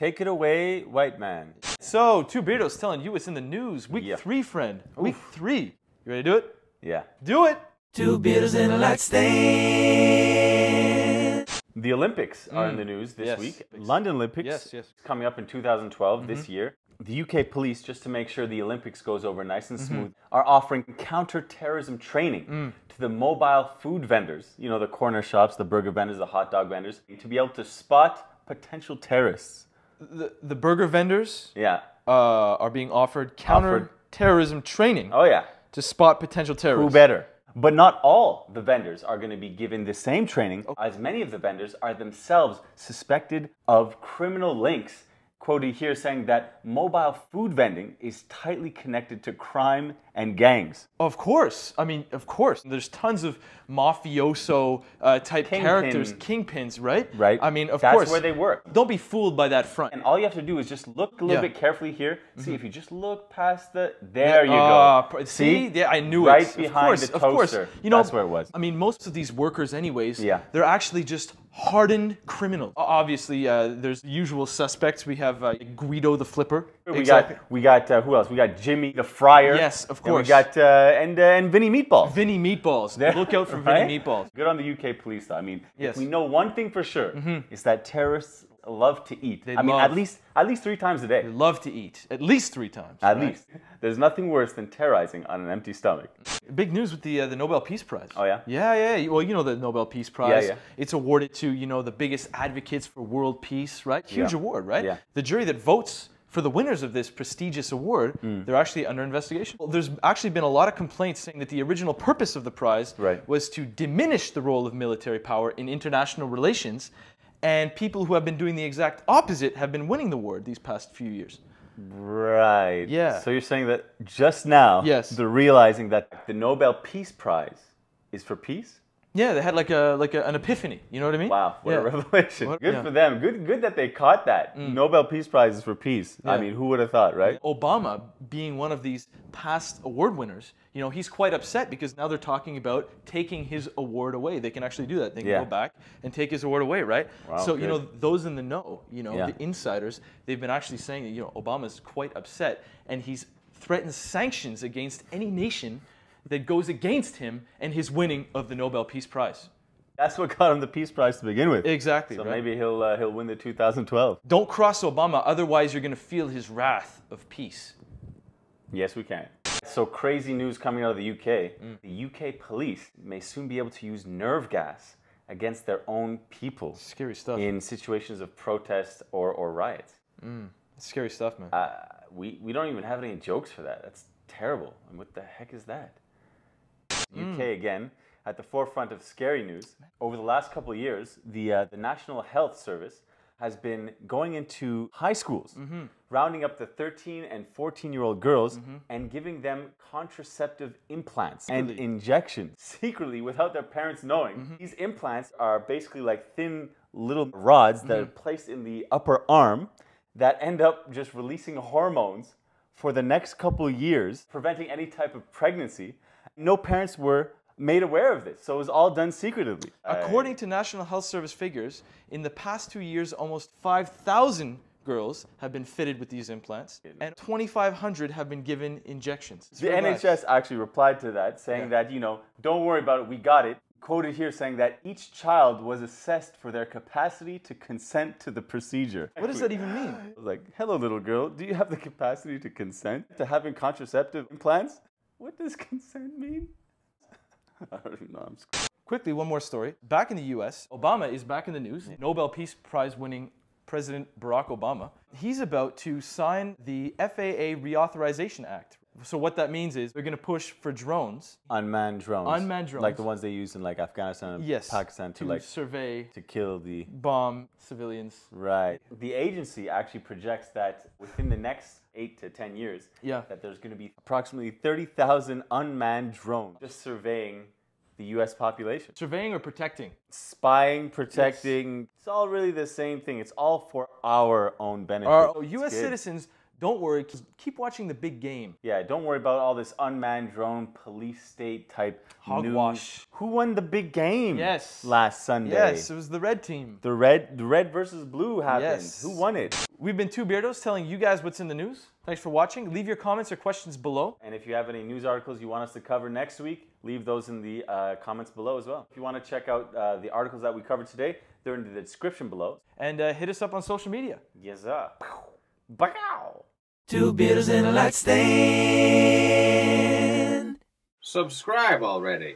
Take it away, white man. So, two Beardos telling you what's in the news. Week 3, friend. Week 3. You ready to do it? Yeah. Do it! Two Beardos in a light stand. The Olympics are in the news this week. London Olympics coming up in 2012 this year. The UK police, just to make sure the Olympics goes over nice and smooth, are offering counter-terrorism training to the mobile food vendors, you know, the corner shops, the burger vendors, the hot dog vendors, to be able to spot potential terrorists. The burger vendors are being offered counter-terrorism training to spot potential terrorists. Who better? But not all the vendors are going to be given the same training, as many of the vendors are themselves suspected of criminal links. Quoted here saying that mobile food vending is tightly connected to crime and gangs. Of course. I mean, of course. There's tons of mafioso type characters, kingpins, right? Right. I mean, of course. That's where they work. Don't be fooled by that front. And all you have to do is just look a little bit carefully here. See, if you just look past the... There you go. See? Yeah, I knew right it. Right behind the toaster. Of course. You know, that's where it was. I mean, most of these workers anyways, they're actually just hardened criminals. Obviously, there's the usual suspects. We have Guido the Flipper. We got who else? We got Jimmy the Fryer. Yes, of course. And we got and Vinny Meatballs. Vinny Meatballs. Look out for Vinny Meatballs. Good on the UK police, though. I mean, if we know one thing for sure, is that terrorists love to eat. I mean, at least 3 times a day. They love to eat. At least 3 times. At least. There's nothing worse than terrorizing on an empty stomach. Big news with the Nobel Peace Prize. Oh, yeah? Yeah. Well, you know the Nobel Peace Prize. Yeah. It's awarded to, you know, the biggest advocates for world peace, right? Huge award, right? Yeah. The jury that votes for the winners of this prestigious award, they're actually under investigation. Well, there's actually been a lot of complaints saying that the original purpose of the prize was to diminish the role of military power in international relations, and people who have been doing the exact opposite have been winning the award these past few years. Right. Yeah. So you're saying that just now, they're realizing that the Nobel Peace Prize is for peace? Yeah, they had like an epiphany. You know what I mean? Wow, what a revelation. Good for them. Good that they caught that. Nobel Peace Prize is for peace. I mean, who would have thought, right? Obama, being one of these past award winners, you know, he's quite upset because now they're talking about taking his award away. They can actually do that. They can go back and take his award away, right? Wow, so, you know, those in the know, you know, the insiders, they've been actually saying that, you know, Obama's quite upset and he's threatened sanctions against any nation that goes against him and his winning of the Nobel Peace Prize. That's what got him the Peace Prize to begin with. Exactly. So maybe he'll win the 2012. Don't cross Obama, otherwise you're going to feel his wrath of peace. Yes, we can. So crazy news coming out of the UK. The UK police may soon be able to use nerve gas against their own people. Scary stuff. In situations of protest or riots. Scary stuff, man. We don't even have any jokes for that. That's terrible. And what the heck is that? UK again at the forefront of scary news. Over the last couple of years, the National Health Service has been going into high schools, rounding up the 13 and 14-year-old girls and giving them contraceptive implants and injections secretly without their parents knowing. These implants are basically like thin little rods that are placed in the upper arm that end up just releasing hormones for the next couple of years, preventing any type of pregnancy. No parents were made aware of this, so it was all done secretively. According to National Health Service figures, in the past 2 years, almost 5,000 girls have been fitted with these implants, and 2,500 have been given injections. The NHS actually replied to that, saying that, you know, don't worry about it, we got it. Quoted here saying that each child was assessed for their capacity to consent to the procedure. What does that even mean? I was like, hello, little girl, do you have the capacity to consent to having contraceptive implants? What does consent mean? I don't even know. Quickly, one more story. Back in the U.S., Obama is back in the news. Nobel Peace Prize winning President Barack Obama. He's about to sign the FAA Reauthorization Act. So what that means is they're going to push for drones. Unmanned drones. Unmanned drones. Like the ones they use in like Afghanistan and Pakistan to like survey, to kill the bomb civilians. Right. The agency actually projects that within the next 8 to 10 years, that there's going to be approximately 30,000 unmanned drones just surveying the U.S. population. Surveying or protecting? Spying, protecting. It's all really the same thing. It's all for our own benefit. Our U.S. citizens Don't worry, keep watching the big game. Yeah, don't worry about all this unmanned drone police state type hogwash. News. Who won the big game? Yes. Last Sunday. Yes, it was the red team. The red versus blue happened. Yes. Who won it? We've been two Beardos telling you guys what's in the news. Thanks for watching. Leave your comments or questions below. And if you have any news articles you want us to cover next week, leave those in the comments below as well. If you want to check out the articles that we covered today, they're in the description below. And hit us up on social media. Yes, sir. Bow. Two Beardos and a light stand. Subscribe already.